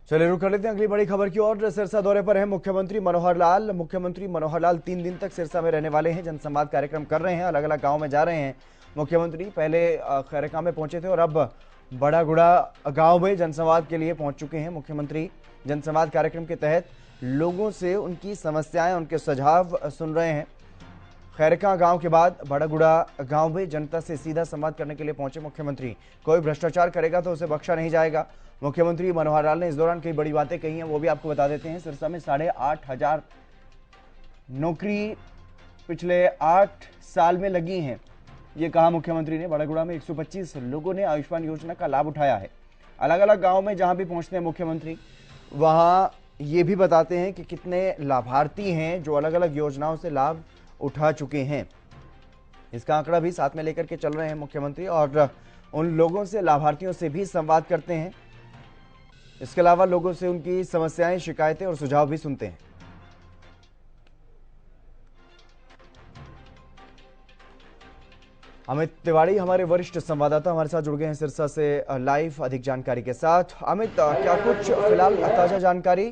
चलिए रुक कर लेते हैं अगली बड़ी खबर की ओर। सिरसा दौरे पर है मुख्यमंत्री मनोहर लाल। मुख्यमंत्री मनोहर लाल 3 दिन तक सिरसा में रहने वाले हैं। जनसंवाद कार्यक्रम कर रहे हैं, अलग अलग गांव में जा रहे हैं। मुख्यमंत्री पहले खैरका में पहुंचे थे और अब बड़ागुड़ा गांव में जनसंवाद के लिए पहुंच चुके हैं मुख्यमंत्री। जनसंवाद कार्यक्रम के तहत लोगों से उनकी समस्याएं, उनके सुझाव सुन रहे हैं। खैरका गांव के बाद बड़ागुड़ा गांव में जनता से सीधा संवाद करने के लिए पहुंचे मुख्यमंत्री। कोई भ्रष्टाचार करेगा तो उसे बख्शा नहीं जाएगा। मुख्यमंत्री मनोहर लाल ने इस दौरान कई बड़ी बातें कही हैं, वो भी आपको बता देते हैं। सिरसा में 8,500 नौकरी पिछले 8 साल में लगी हैं, ये कहा मुख्यमंत्री ने। बड़ागुड़ा में 125 लोगों ने आयुष्मान योजना का लाभ उठाया है। अलग अलग गाँव में जहां भी पहुंचते हैं मुख्यमंत्री, वहां ये भी बताते हैं कि कितने लाभार्थी हैं जो अलग अलग योजनाओं से लाभ उठा चुके हैं। इसका आंकड़ा भी साथ में लेकर के चल रहे हैं मुख्यमंत्री और उन लोगों से, लाभार्थियों से भी संवाद करते हैं। इसके अलावा लोगों से उनकी समस्याएं, शिकायतें और सुझाव भी सुनते हैं। अमित तिवारी हमारे वरिष्ठ संवाददाता हमारे साथ जुड़ गए हैं सिरसा से लाइव अधिक जानकारी के साथ। अमित, क्या कुछ फिलहाल ताजा जानकारी?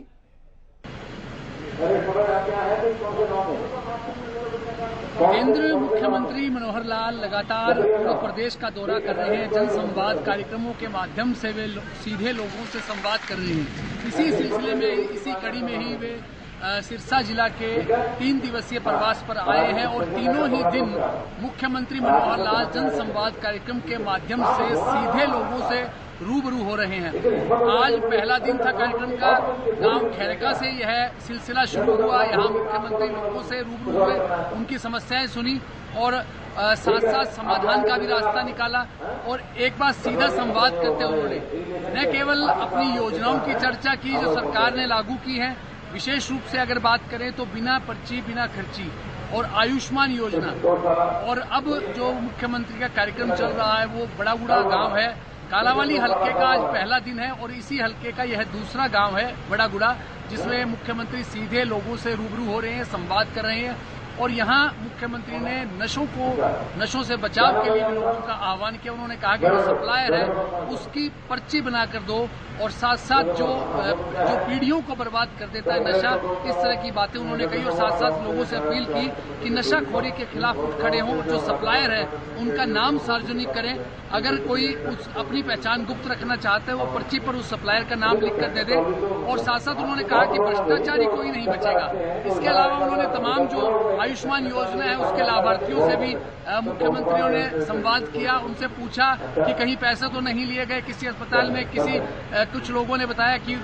केंद्र मुख्यमंत्री मनोहर लाल लगातार पूरे प्रदेश का दौरा कर रहे हैं। जनसंवाद कार्यक्रमों के माध्यम से वे सीधे लोगों से संवाद कर रहे हैं। इसी सिलसिले में, इसी कड़ी में ही वे सिरसा जिला के 3 दिवसीय प्रवास पर आए हैं और तीनों ही दिन मुख्यमंत्री मनोहर लाल जनसंवाद कार्यक्रम के माध्यम से सीधे लोगों से रूबरू हो रहे हैं। आज पहला दिन था कार्यक्रम का। गांव खैरका से यह सिलसिला शुरू हुआ। यहां मुख्यमंत्री लोगों से रूबरू हुए, उनकी समस्याएं सुनी और साथ साथ समाधान का भी रास्ता निकाला। और एक बार सीधा संवाद करते हुए उन्होंने न केवल अपनी योजनाओं की चर्चा की जो सरकार ने लागू की है, विशेष रूप से अगर बात करें तो बिना पर्ची बिना खर्ची और आयुष्मान योजना, और अब जो मुख्यमंत्री का कार्यक्रम चल रहा है वो बड़ागुड़ा गांव है। कालावाली हलके का आज पहला दिन है और इसी हलके का यह दूसरा गांव है बड़ागुड़ा, जिसमें मुख्यमंत्री सीधे लोगों से रूबरू हो रहे हैं, संवाद कर रहे हैं। और यहाँ मुख्यमंत्री ने नशों से बचाव के लिए लोगों का आह्वान किया। उन्होंने कहा कि जो सप्लायर है उसकी पर्ची बनाकर दो और साथ साथ जो पीढ़ियों को बर्बाद कर देता है नशा, इस तरह की बातें उन्होंने कही। और साथ साथ लोगों से अपील की कि नशाखोरी के खिलाफ उठ खड़े हों, जो सप्लायर है उनका नाम सार्वजनिक करें। अगर कोई अपनी पहचान गुप्त रखना चाहता है वो पर्ची पर उस सप्लायर का नाम लिख कर दे दे। और साथ साथ उन्होंने कहा कि भ्रष्टाचारी कोई नहीं बचेगा। इसके अलावा उन्होंने तमाम जो आयुष्मान योजना है उसके लाभार्थियों से भी मुख्यमंत्रियों ने संवाद किया। उनसे पूछा कि कहीं पैसे तो नहीं लिए गए किसी अस्पताल में। कुछ लोगों ने बताया कि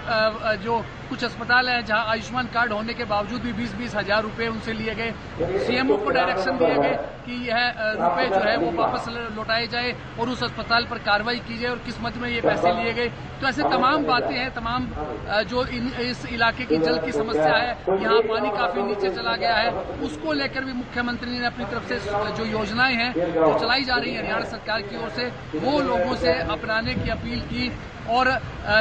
जो कुछ अस्पताल है जहां आयुष्मान कार्ड होने के बावजूद भी 20-20 हजार रुपए उनसे लिए गए। सीएमओ को डायरेक्शन दिए गए कि यह रुपए जो है वो वापस लौटाए जाए और उस अस्पताल पर कार्रवाई की जाए और किस मद में ये पैसे लिए गए। तो ऐसे तमाम बातें हैं, तमाम जो इस इलाके की जल की समस्या है, यहाँ पानी काफी नीचे चला गया है, उसको लेकर भी मुख्यमंत्री ने अपनी तरफ से जो योजनाएं हैं जो चलाई जा रही है हरियाणा सरकार की ओर से, वो लोगों से अपनाने की अपील की। और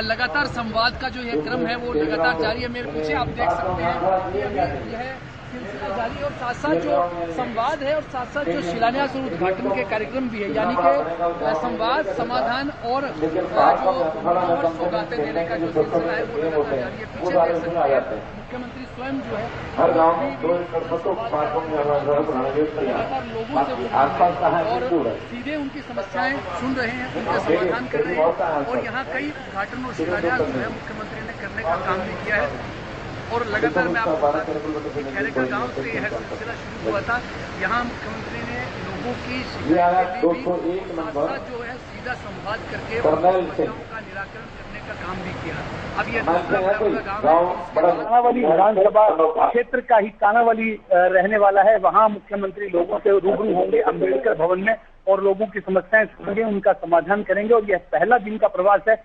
लगातार संवाद का जो यह क्रम है वो लगातार जारी है। मेरे पीछे आप देख सकते हैं कि अभी यह सिलसिला जारी है और साथ साथ जो संवाद है और साथ साथ जो शिलान्यास और उद्घाटन के कार्यक्रम भी है, यानी कि संवाद, समाधान और जो सौगातें देने का जो सिलसिला है वो लगातार जारी है। पीछे देख सकते हैं मुख्यमंत्री स्वयं जो है लगातार लोगों से और सीधे उनकी समस्याएं सुन रहे हैं, उनका समाधान कर रहे हैं। और यहाँ कई उद्घाटन और शिलान्यास जो है मुख्यमंत्री ने करने का काम भी किया है। और लगातार मैं आपको बता दूं कि खैरका गांव से यह सिलसिला शुरू हुआ था। यहाँ मुख्यमंत्री ने लोगों की शिकायतें भी साथ जो है सीधा संवाद करके समस्याओं का निराकरण करने का काम भी किया। अब यह दूसरा गांव कानावाली विधानसभा क्षेत्र का ही कानावाली रहने वाला है। वहाँ मुख्यमंत्री लोगों से रूबरू होंगे अम्बेडकर भवन में और लोगों की समस्याएं सुनेंगे, उनका समाधान करेंगे। और यह पहला दिन का प्रवास है।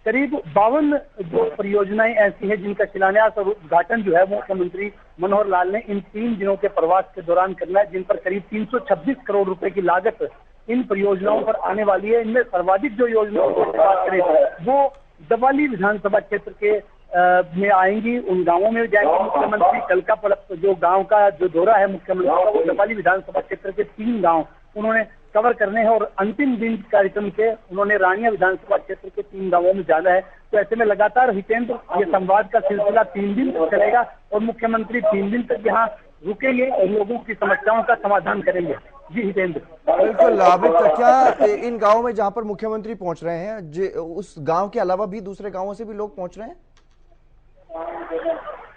करीब 52 जो परियोजनाएं ऐसी हैं जिनका शिलान्यास और उद्घाटन जो है मुख्यमंत्री मनोहर लाल ने इन 3 दिनों के प्रवास के दौरान करना है, जिन पर करीब 326 करोड़ रुपए की लागत इन परियोजनाओं पर आने वाली है। इनमें सर्वाधिक जो योजनाओं की बात करें वो दवाली विधानसभा क्षेत्र के में आएंगी, उन गांवों में जाएंगे मुख्यमंत्री। कल का जो गांव का जो दौरा है मुख्यमंत्री का वो दवाली विधानसभा क्षेत्र के 3 गांव उन्होंने कवर करने हैं और अंतिम दिन कार्यक्रम के उन्होंने रानिया विधानसभा क्षेत्र के 3 गांवों में जाना है। तो ऐसे में लगातार हितेंद्र ये संवाद का सिलसिला 3 दिन तक चलेगा और मुख्यमंत्री 3 दिन तक यहाँ रुकेंगे और लोगों की समस्याओं का समाधान करेंगे। जी हितेंद्र। बिल्कुल अमित, क्या इन गाँव में जहाँ पर मुख्यमंत्री पहुंच रहे हैं उस गाँव के अलावा भी दूसरे गाँवों से भी लोग पहुंच रहे हैं?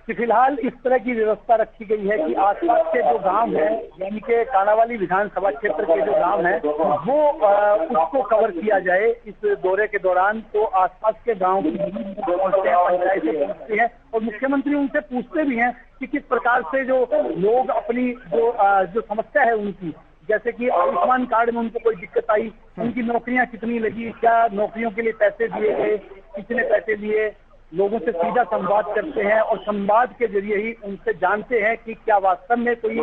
कि फिलहाल इस तरह की व्यवस्था रखी गई है कि आसपास के जो गांव हैं, यानी कि कानावाली विधानसभा क्षेत्र के जो गांव हैं, वो उसको कवर किया जाए इस दौरे के दौरान। तो आसपास के गांव की पहुंचते हैं, पंचायतें पहुंचती हैं और मुख्यमंत्री उनसे पूछते भी हैं कि किस प्रकार से जो लोग अपनी जो समस्या है उनकी, जैसे कि आयुष्मान कार्ड में उनको कोई दिक्कत आई, उनकी नौकरियां कितनी लगी, क्या नौकरियों के लिए पैसे दिए गए, कितने पैसे दिए, लोगों से सीधा संवाद करते हैं और संवाद के जरिए ही उनसे जानते हैं कि क्या वास्तव में कोई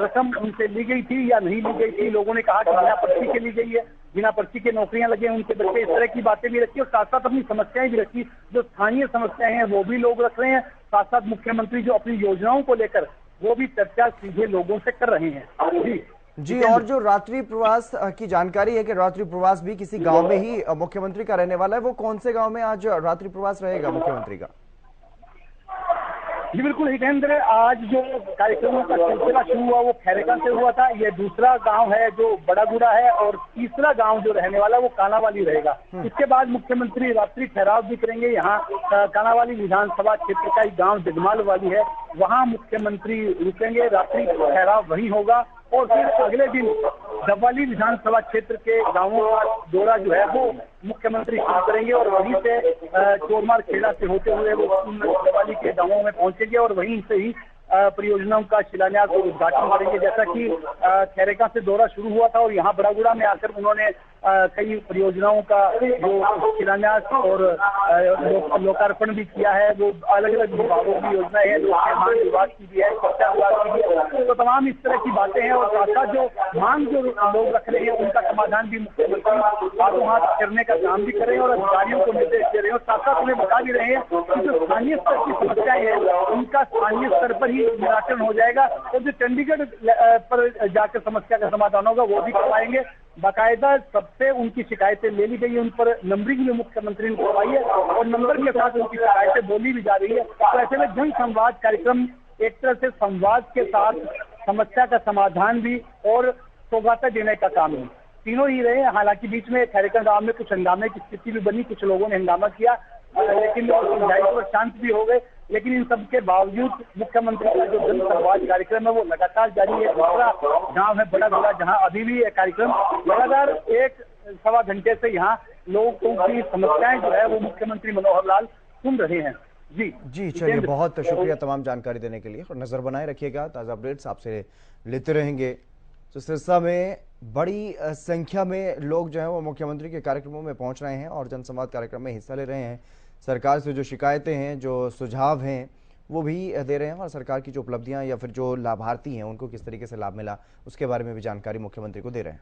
रकम उनसे ली गई थी या नहीं ली गई थी। लोगों ने कहा कि बिना पर्ची के ली गई है, बिना पर्ची के नौकरियां लगे उनके बच्चे, इस तरह की बातें भी रखी और साथ साथ अपनी समस्याएं भी रखी। जो स्थानीय समस्याएं हैं वो भी लोग रख रहे हैं, साथ साथ मुख्यमंत्री जो अपनी योजनाओं को लेकर वो भी चर्चा सीधे लोगों से कर रहे हैं। जी, और जो रात्रि प्रवास की जानकारी है कि रात्रि प्रवास भी किसी गांव में ही मुख्यमंत्री का रहने वाला है, वो कौन से गांव में आज रात्रि प्रवास रहेगा मुख्यमंत्री का? जी बिल्कुल हितेंद्र, आज जो कार्यक्रमों का सिलसिला शुरू हुआ वो खैरेका से हुआ था। ये दूसरा गांव है जो बड़ागुड़ा है और तीसरा गांव जो रहने वाला वो कानावाली रहेगा। इसके बाद मुख्यमंत्री रात्रि ठहराव भी करेंगे। यहाँ कानावाली विधानसभा क्षेत्र का एक गांव जगमाल वाली है, वहाँ मुख्यमंत्री रुकेंगे, रात्रि ठहराव वही होगा और फिर अगले दिन डबवाली विधानसभा क्षेत्र के गांवों का दौरा जो है वो मुख्यमंत्री शुरू करेंगे और वहीं से चोरमार खेड़ा से होते हुए वो डबवाली के गांवों में पहुंचेंगे और वहीं से ही परियोजनाओं का शिलान्यास और उद्घाटन करेंगे। जैसा कि खैरेका से दौरा शुरू हुआ था और यहाँ बड़ागुड़ा में आकर उन्होंने कई परियोजनाओं का जो शिलान्यास और लोकार्पण भी किया है। वो अलग अलग विभागों की योजना है, लोक निर्माण विभाग की भी है, शिक्षा विभाग की भी है, तो तमाम इस तरह की बातें हैं और साथ साथ जो मांग जो लोग रख रहे हैं उनका समाधान भी मुख्यमंत्री हाथों हाथ करने का काम भी कर रहे हैं और अधिकारियों को निर्देश दे रहे हैं और साथ साथ उन्हें बता भी रहे हैं कि जो स्थानीय स्तर की समस्याएं हैं उनका स्थानीय स्तर पर ही निराकरण हो जाएगा और जो चंडीगढ़ पर जाकर समस्या का समाधान होगा वो भी करवाएंगे। बाकायदा सबसे उनकी शिकायतें ले ली गई है, उन पर नंबरिंग भी मुख्यमंत्री ने करवाई है और नंबर के साथ उनकी शिकायतें बोली भी जा रही है। तो ऐसे में जन संवाद कार्यक्रम एक तरह से संवाद के साथ समस्या का समाधान भी और सौगातें देने का काम है, तीनों ही रहे। हालांकि बीच में खैरेका गांव में कुछ हंगामे की स्थिति भी बनी, कुछ लोगों ने हंगामा किया लेकिन समझाइश शांत भी हो गए। लेकिन इन सब के बावजूद मुख्यमंत्री का जो जन संवाद कार्यक्रम है वो लगातार जारी है। दूसरा गांव है बड़ागुड़ा, जहां अभी भी यह कार्यक्रम लगातार 1-1.25 घंटे से यहाँ लोगों की समस्याएं जो है वो मुख्यमंत्री मनोहर लाल सुन रहे हैं। जी चलिए, बहुत शुक्रिया तमाम जानकारी देने के लिए और नजर बनाए रखिएगा, ताजा अपडेट्स आपसे लेते रहेंगे। तो सिरसा में बड़ी संख्या में लोग जो है वो मुख्यमंत्री के कार्यक्रमों में पहुंच रहे हैं और जनसंवाद कार्यक्रम में हिस्सा ले रहे हैं। सरकार से जो शिकायतें हैं, जो सुझाव हैं, वो भी दे रहे हैं और सरकार की जो उपलब्धियां या फिर जो लाभार्थी हैं उनको किस तरीके से लाभ मिला उसके बारे में भी जानकारी मुख्यमंत्री को दे रहे हैं।